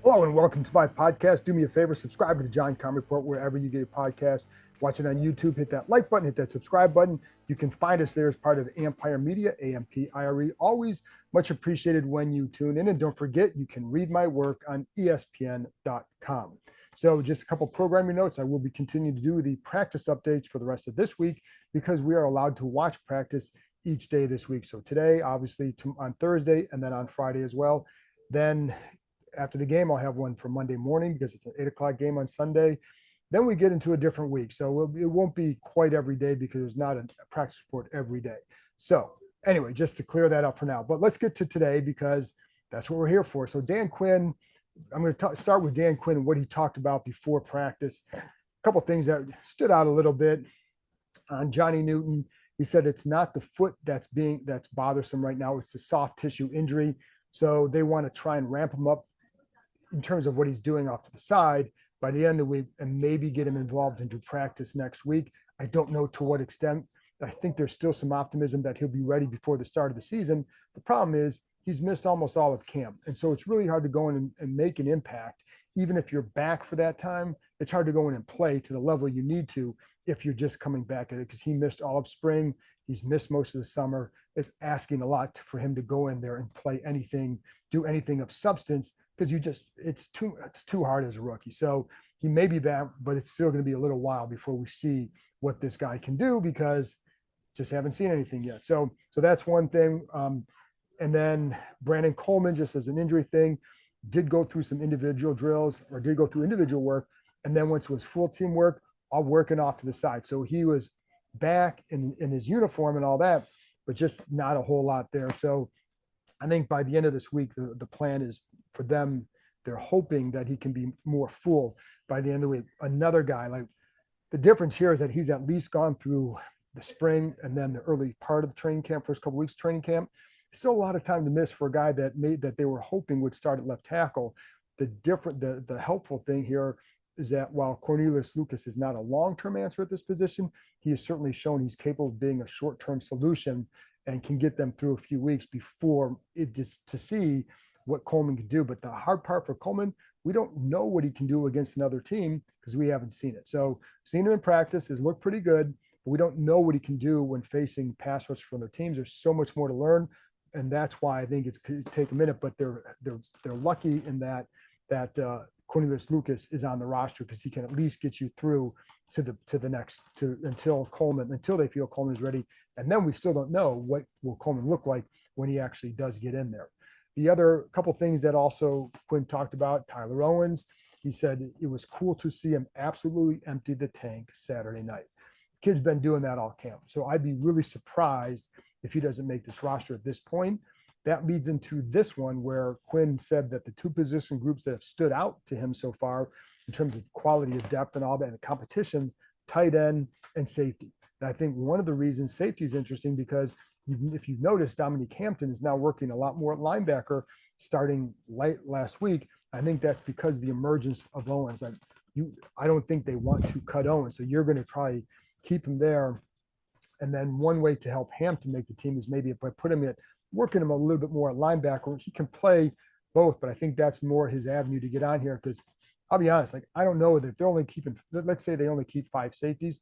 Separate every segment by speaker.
Speaker 1: Hello and welcome to my podcast. Do me a favor, subscribe to the John Keim Report wherever you get your podcast. Watch it on YouTube, hit that like button, hit that subscribe button. You can find us there as part of Ampire Media, Ampire. Always much appreciated when you tune in. And don't forget, you can read my work on ESPN.com. So just a couple programming notes. I will be continuing to do the practice updates for the rest of this week because we are allowed to watch practice each day this week. So today, obviously on Thursday, and then on Friday as well. Then after the game, I'll have one for Monday morning because it's an 8 o'clock game on Sunday. Then we get into a different week. So it won't be quite every day because there's not a practice report every day. So anyway, just to clear that up for now. But let's get to today because that's what we're here for. So Dan Quinn, I'm going to start with Dan Quinn and what he talked about before practice. A couple things that stood out a little bit on Johnny Newton. He said it's not the foot that's bothersome right now. It's the soft tissue injury. So they want to try and ramp him up in terms of what he's doing off to the side by the end of the week and maybe get him involved into practice next week. I don't know to what extent. I think there's still some optimism that he'll be ready before the start of the season. The problem is he's missed almost all of camp. And so it's really hard to go in and make an impact. Even if you're back for that time, it's hard to go in and play to the level you need to if you're just coming back at it because he missed all of spring. He's missed most of the summer. It's asking a lot for him to go in there and play anything, do anything of substance because it's too hard as a rookie. So he may be back, but it's still going to be a little while before we see what this guy can do because just haven't seen anything yet. So that's one thing. And then Brandon Coleman, just as an injury thing, did go through some individual drills or did go through individual work. And then once it was full team work, all working off to the side. So he was back in his uniform and all that, but just not a whole lot there. So I think by the end of this week, the plan is for them. They're hoping that he can be more full by the end of the week. Another guy, like the difference here is that he's at least gone through the spring and then the early part of the training camp, first couple weeks of training camp. Still a lot of time to miss for a guy that they were hoping would start at left tackle. The helpful thing here is that while Cornelius Lucas is not a long-term answer at this position, he has certainly shown he's capable of being a short-term solution and can get them through a few weeks before it just to see what Coleman can do. But the hard part for Coleman, we don't know what he can do against another team because we haven't seen it. So seen him in practice, has looked pretty good, but we don't know what he can do when facing pass rush from other teams. There's so much more to learn. And that's why I think it's going to take a minute, but they're lucky in that Cornelius Lucas is on the roster because he can at least get you through until they feel Coleman is ready. And then we still don't know what will Coleman look like when he actually does get in there. The other couple things that also Quinn talked about, Tyler Owens, he said it was cool to see him absolutely empty the tank Saturday night. Kid's been doing that all camp. So I'd be really surprised if he doesn't make this roster at this point. That leads into this one where Quinn said that the two position groups that have stood out to him so far in terms of quality of depth and all that and the competition, tight end and safety. And I think one of the reasons safety is interesting because if you've noticed, Dominique Hampton is now working a lot more at linebacker starting late last week. I think that's because the emergence of Owens. I don't think they want to cut Owens, so you're going to probably keep him there. And then one way to help Hampton make the team is maybe by working him a little bit more at linebacker. He can play both, but I think that's more his avenue to get on here because I'll be honest, I don't know that if they're only keeping, let's say they only keep 5 safeties.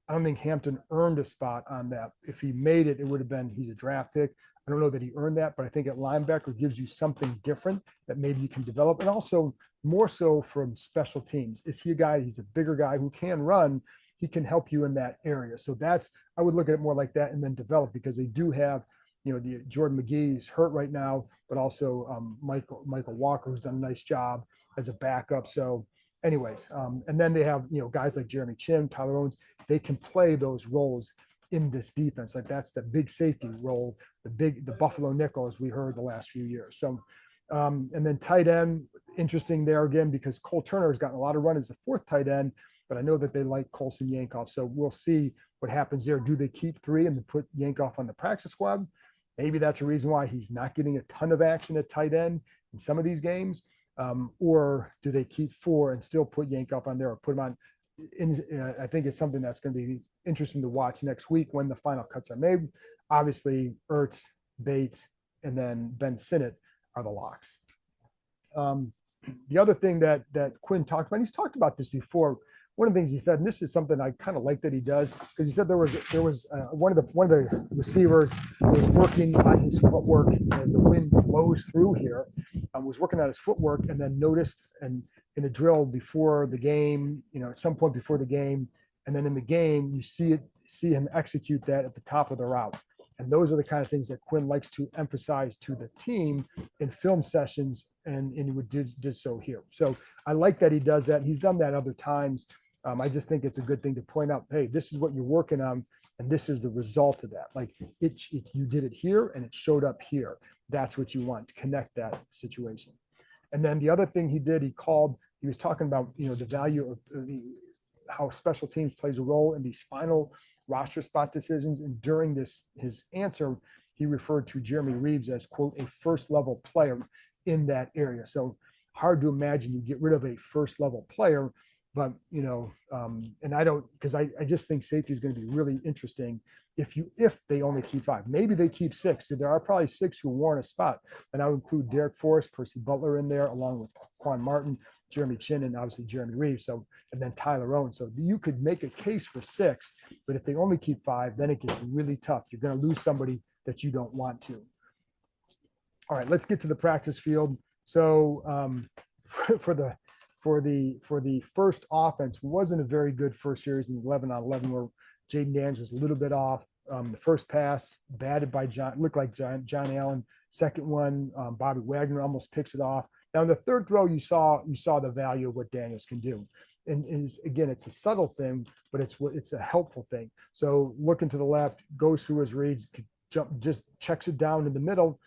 Speaker 1: I don't think Hampton earned a spot on that. If he made it, it would have been, he's a draft pick. I don't know that he earned that, but I think at linebacker gives you something different that maybe you can develop. And also more so from special teams. Is he a guy, he's a bigger guy who can run, he can help you in that area. So I would look at it more like that and then develop because they do have, the Jordan McGee is hurt right now, but also Michael Walker, who's done a nice job as a backup. So anyways, and then they have, guys like Jeremy Chin, Tyler Owens, they can play those roles in this defense. Like that's the big safety role, the Buffalo nickel, as we heard the last few years. So, and then tight end, interesting there again, because Cole Turner has gotten a lot of run as the 4th tight end, but I know that they like Colson Yankoff. So we'll see what happens there. Do they keep 3 and put Yankoff on the practice squad? Maybe that's a reason why he's not getting a ton of action at tight end in some of these games. Or do they keep 4 and still put Yankoff on there or put him on? I think it's something that's going to be interesting to watch next week when the final cuts are made. Obviously, Ertz, Bates, and then Ben Sinnott are the locks. The other thing that Quinn talked about, and he's talked about this before. One of the things he said, and this is something I kind of like that he does, because he said there was one of the receivers was working on his footwork as the wind blows through here, was working on his footwork, and then noticed and in a drill before the game, at some point before the game, and then in the game you see him execute that at the top of the route. And those are the kind of things that Quinn likes to emphasize to the team in film sessions, and he did so here. So I like that he does that. He's done that other times. I just think it's a good thing to point out, hey, this is what you're working on, and this is the result of that. Like you did it here, and it showed up here. That's what you want to connect that situation. And then the other thing he did, he was talking about, the value of how special teams plays a role in these final roster spot decisions. And during his answer, he referred to Jeremy Reeves as, quote, a first level player in that area. So hard to imagine you get rid of a first level player, but and I don't, because I just think safety is going to be really interesting if they only keep 5. Maybe they keep 6. So there are probably 6 who warrant a spot, and I would include Derek Forrest, Percy Butler in there, along with Quan Martin, Jeremy Chin, and obviously Jeremy Reeves. So, and then Tyler Owen. So you could make a case for 6, but if they only keep 5, then it gets really tough. You're going to lose somebody that you don't want to. All right, let's get to the practice field. So for the first offense, wasn't a very good first series in 11-on-11, where Jayden Daniels was a little bit off. The first pass batted by looked like John Allen. Second one, Bobby Wagner almost picks it off. Now in the third throw, you saw the value of what Daniels can do. And again, it's a subtle thing, but it's a helpful thing. So looking to the left, goes through his reads, just checks it down in the middle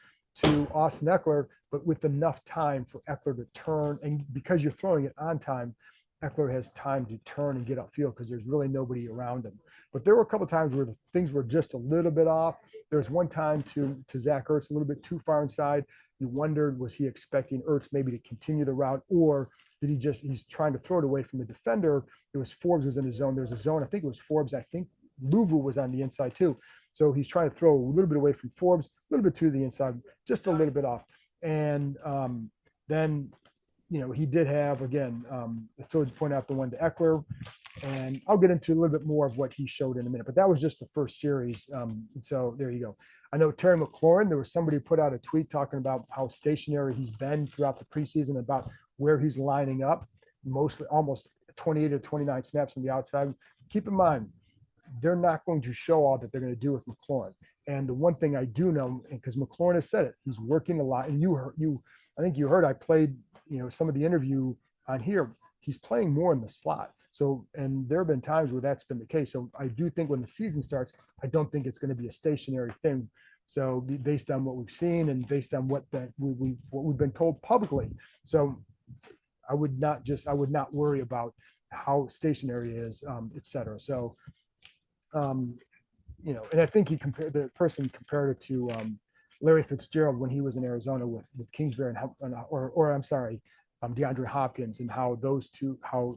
Speaker 1: to Austin Ekeler, but with enough time for Ekeler to turn. And because you're throwing it on time, Ekeler has time to turn and get upfield because there's really nobody around him. But there were a couple of times where the things were just a little bit off. There was one time to Zach Ertz, a little bit too far inside. You wondered, was he expecting Ertz maybe to continue the route, or did he's trying to throw it away from the defender? It was Forbes was in his zone. There's a zone. I think it was Forbes. I think Louvu was on the inside too. So he's trying to throw a little bit away from Forbes, a little bit to the inside, just a little bit off. And then, he did have, again, I told you to point out the one to Ekeler, and I'll get into a little bit more of what he showed in a minute, but that was just the first series. So there you go. I know Terry McLaurin, there was somebody who put out a tweet talking about how stationary he's been throughout the preseason, about where he's lining up, mostly almost 28 or 29 snaps on the outside. Keep in mind, they're not going to show all that they're going to do with McLaurin. And the one thing I do know, because McLaurin has said it, he's working a lot. And I think you heard I played, some of the interview on here. He's playing more in the slot. So, and there have been times where that's been the case. So I do think when the season starts, I don't think it's going to be a stationary thing. So based on what we've seen and based on what we've been told publicly. So I would not worry about how stationary it is, et cetera. So, and I think the person compared it to Larry Fitzgerald when he was in Arizona with Kingsbury or I'm sorry, DeAndre Hopkins, and how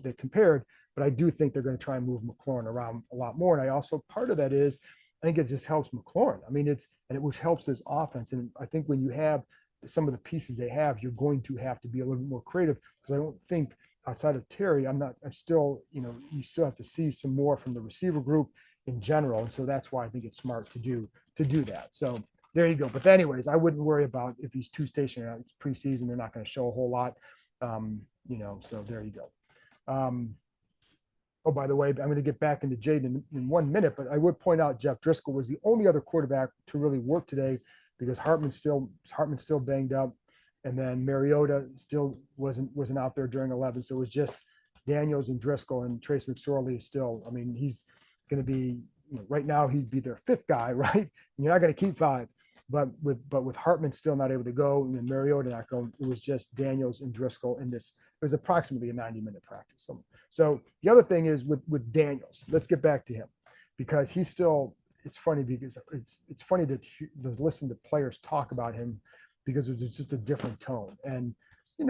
Speaker 1: they compared. But I do think they're going to try and move McLaurin around a lot more. And I also, part of that is, I think it just helps McLaurin. I mean, which helps his offense. And I think when you have some of the pieces they have, you're going to have to be a little bit more creative, because I don't think outside of Terry, you still have to see some more from the receiver group in general. And so that's why I think it's smart to do that. So there you go. But anyways, I wouldn't worry about if he's too stationary. It's preseason. They're not going to show a whole lot. So there you go. Oh, by the way, I'm going to get back into Jayden in 1 minute, but I would point out Jeff Driscoll was the only other quarterback to really work today, because Hartman's still banged up, and then Mariota still wasn't out there during 11. So it was just Daniels and Driscoll, and Trace McSorley is still. I mean, he's going to be right now he'd be their 5th guy, right? And you're not going to keep 5, but with Hartman still not able to go, and then Mariota not going, it was just Daniels and Driscoll in this. It was approximately a 90-minute practice. So the other thing is with Daniels, let's get back to him, because he's still, it's funny because it's funny to listen to players talk about him, because there's just a different tone. And,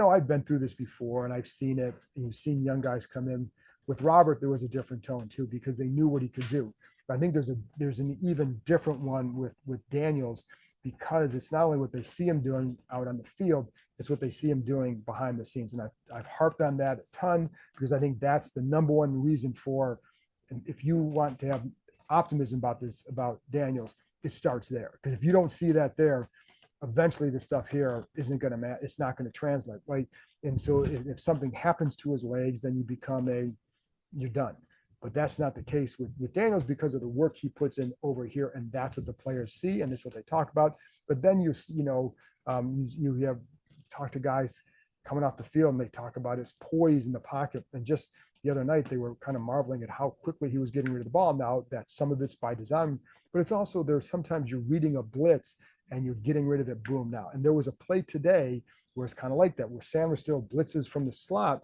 Speaker 1: I've been through this before, and I've seen it, and you've seen young guys come in. With Robert, there was a different tone too, because they knew what he could do. But I think there's an even different one with Daniels, because it's not only what they see him doing out on the field, it's what they see him doing behind the scenes. And I've harped on that a ton because I think that's the number one reason for, and if you want to have optimism about this, about Daniels, it starts there. Because if you don't see that there, eventually the stuff here isn't going to matter. It's not going to translate, right? And so if something happens to his legs, then you become you're done. But that's not the case with Daniels because of the work he puts in over here, and that's what the players see, and that's what they talk about. But then you have talked to guys coming off the field, and they talk about his poise in the pocket. And just the other night, they were kind of marveling at how quickly he was getting rid of the ball. Now that some of it's by design, but it's also there's sometimes you're reading a blitz and you're getting rid of it. Boom now. And there was a play today where it's kind of like that, where Sanders still blitzes from the slot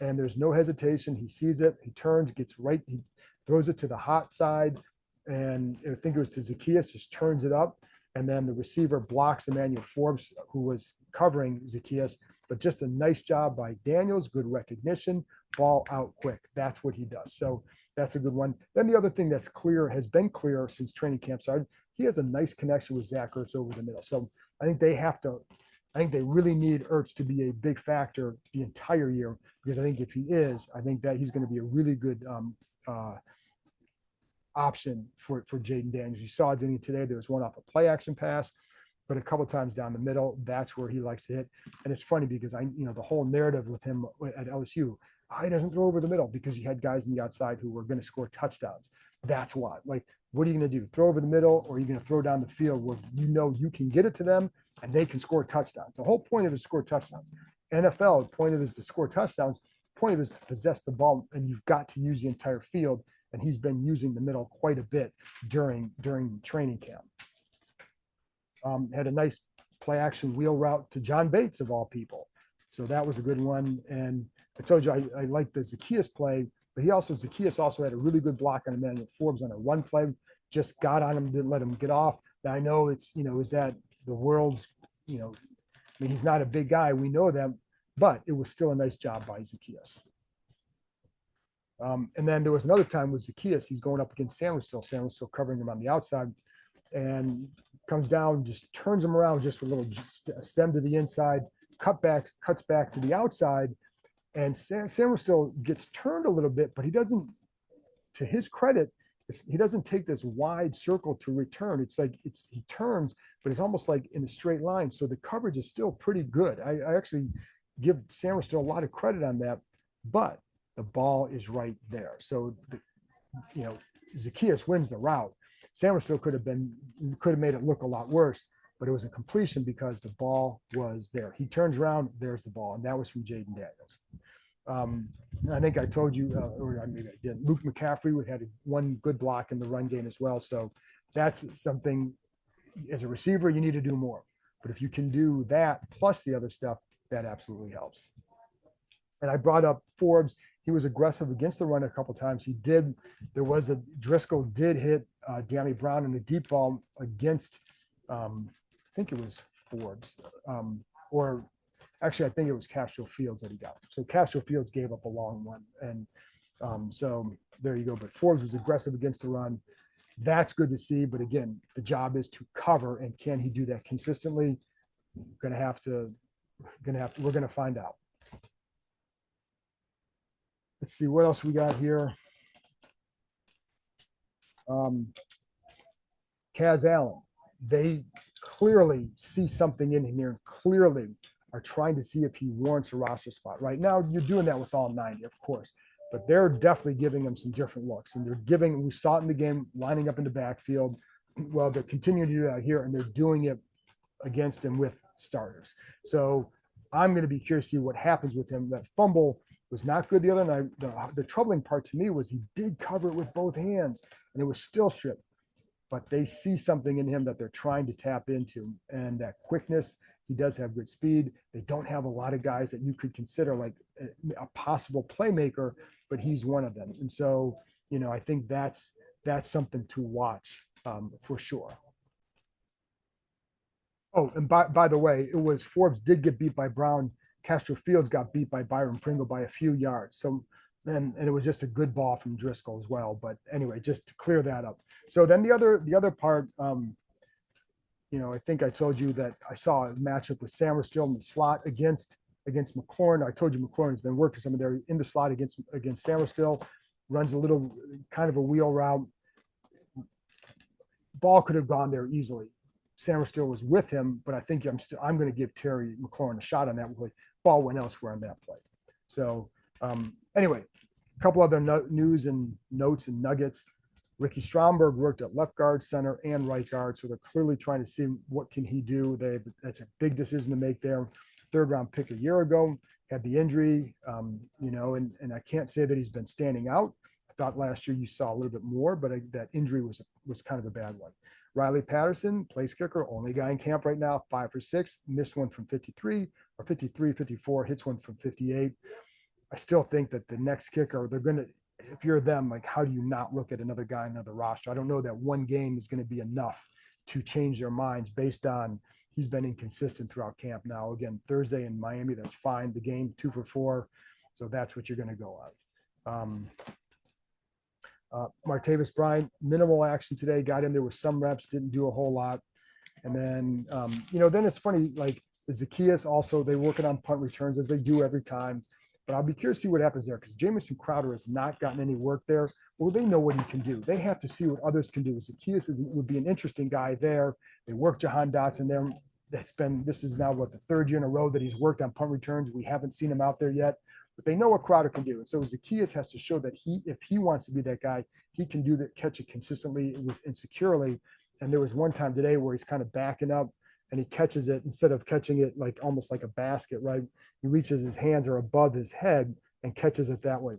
Speaker 1: and there's no hesitation. He sees it, he turns, gets right, he throws it to the hot side, and I think it was to Zacchaeus, just turns it up, and then the receiver blocks Emmanuel Forbes, who was covering Zacchaeus. But just a nice job by Daniels, good recognition, ball out quick. That's what he does. So that's a good one. Then the other thing that's clear, has been clear since training camp started, he has a nice connection with Zach Ertz over the middle. So I think they really need Ertz to be a big factor the entire year, because I think if he is, I think that he's going to be a really good option for Jayden Daniels. You saw it today. There was one off a play action pass, but a couple of times down the middle, that's where he likes to hit. And it's funny because the whole narrative with him at LSU, he doesn't throw over the middle because he had guys on the outside who were going to score touchdowns. That's why. Like, what are you going to do? Throw over the middle, or are you going to throw down the field where you can get it to them and they can score touchdowns? The whole point of it is score touchdowns. NFL, the point of it is to score touchdowns. The point of it is to possess the ball, and you've got to use the entire field. And he's been using the middle quite a bit during training camp. Had a nice play action wheel route to John Bates of all people. So that was a good one. And I told you I liked the Zacchaeus play, but Zacchaeus also had a really good block on Emmanuel Forbes on a run play, just got on him, didn't let him get off. Now I know it's, is that the world's, he's not a big guy. We know that, but it was still a nice job by Zacchaeus. And then there was another time with Zacchaeus, he's going up against Sanders still covering him on the outside, and comes down, just turns him around just with a little stem to the inside, cuts back to the outside, and Sanders still gets turned a little bit, but he doesn't, to his credit, he doesn't take this wide circle to return. It's like he turns, but it's almost like in a straight line. So the coverage is still pretty good. I actually give Sanders still a lot of credit on that, but the ball is right there. So, Zacchaeus wins the route. Sanders still could have made it look a lot worse, but it was a completion because the ball was there. He turns around, there's the ball, and that was from Jayden Daniels. I think I told you, or maybe I did, Luke McCaffrey had one good block in the run game as well. So that's something, as a receiver, you need to do more. But if you can do that plus the other stuff, that absolutely helps. And I brought up Forbes. He was aggressive against the run a couple of times. Driscoll did hit De'Ami Brown in the deep ball against, I think it was Forbes, or actually I think it was Castro Fields that he got. So Castro Fields gave up a long one. And so there you go. But Forbes was aggressive against the run. That's good to see. But again, the job is to cover. And can he do that consistently? We're going to find out. Let's see what else we got here. Kaz Allen, they clearly see something in him here and clearly are trying to see if he warrants a roster spot. Right now, you're doing that with all 90, of course, but they're definitely giving him some different looks. And we saw it in the game, lining up in the backfield. Well, they're continuing to do that here, and they're doing it against him with starters. So I'm going to be curious to see what happens with him. That fumble was not good the other night. The troubling part to me was he did cover it with both hands, and it was still stripped. But they see something in him that they're trying to tap into, and that quickness. He does have good speed. They don't have a lot of guys that you could consider like a possible playmaker, but he's one of them. And so, I think that's something to watch for sure. Oh, and by the way, it was Forbes did get beat by Brown. Castro Fields got beat by Byron Pringle by a few yards. So and it was just a good ball from Driscoll as well. But anyway, just to clear that up. So then the other part, I think I told you that I saw a matchup with Samerstill in the slot against McLaurin. I told you McLaurin has been working some of there in the slot against Samerstill, runs a little kind of a wheel route. Ball could have gone there easily. Samerstill was with him, but I think I'm going to give Terry McLaurin a shot on that play. Ball went elsewhere on that play. So anyway, a couple other news and notes and nuggets. Ricky Stromberg worked at left guard, center, and right guard. So they're clearly trying to see what can he do. That's a big decision to make there. Third round pick a year ago, had the injury, and I can't say that he's been standing out. I thought last year you saw a little bit more, but that injury was kind of a bad one. Riley Patterson, place kicker, only guy in camp right now, 5 for 6, missed one from 53 or 53, 54, hits one from 58. I still think that the next kicker, they're going to, if you're them, like, how do you not look at another guy, another roster? I don't know that one game is going to be enough to change their minds based on he's been inconsistent throughout camp. Now, again, Thursday in Miami, that's fine. The game 2 for 4. So that's what you're going to go on. Martavis Bryant, minimal action today, got in there with some reps, didn't do a whole lot. And then, then it's funny, like Zacchaeus also, they working on punt returns as they do every time. But I'll be curious to see what happens there because Jamison Crowder has not gotten any work there. Well, they know what he can do. They have to see what others can do. Zacchaeus would be an interesting guy there. They work Jahan Dotson there. This is now the third year in a row that he's worked on punt returns. We haven't seen him out there yet, but they know what Crowder can do. And so Zacchaeus has to show that if he wants to be that guy, he can do that, catch it consistently and securely. And there was one time today where he's kind of backing up and he catches it instead of catching it like almost like a basket, right? He reaches his hands are above his head and catches it that way.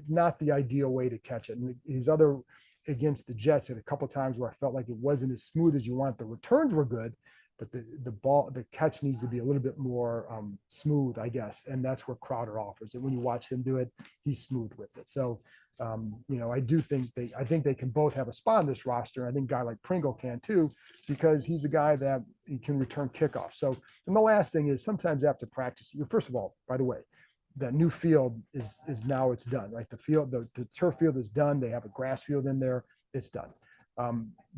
Speaker 1: Not the ideal way to catch it. And his other against the Jets had a couple of times where I felt like it wasn't as smooth as you want. The returns were good, but the catch needs to be a little bit more smooth, I guess. And that's where Crowder offers it. When you watch him do it, he's smooth with it. So, I do think they can both have a spot on this roster. I think a guy like Pringle can too, because he's a guy that he can return kickoffs. So, and the last thing is sometimes after practice, first of all, by the way, that new field is now it's done, right? The turf field is done. They have a grass field in there. It's done.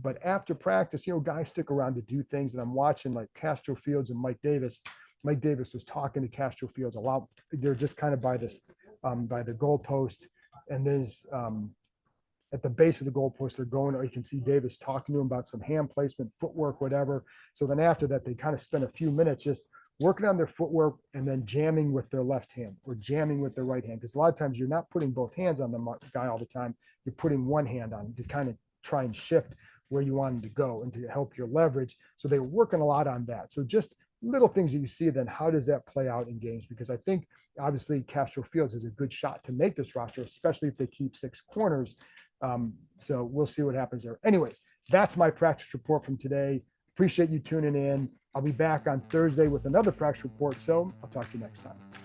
Speaker 1: But after practice, guys stick around to do things. And I'm watching like Castro Fields and Mike Davis. Mike Davis was talking to Castro Fields a lot. They're just kind of by the goalpost. And there's at the base of the goalpost, they're going, or you can see Davis talking to him about some hand placement, footwork, whatever. So then after that, they kind of spend a few minutes just working on their footwork and then jamming with their left hand or jamming with their right hand. Because a lot of times you're not putting both hands on the guy all the time. You're putting one hand on to kind of try and shift where you want him to go and to help your leverage. So they were working a lot on that. So just little things that you see, then how does that play out in games? Because I think obviously Castro Fields has a good shot to make this roster, especially if they keep 6 corners. So we'll see what happens there. Anyways, that's my practice report from today. Appreciate you tuning in. I'll be back on Thursday with another practice report. So I'll talk to you next time.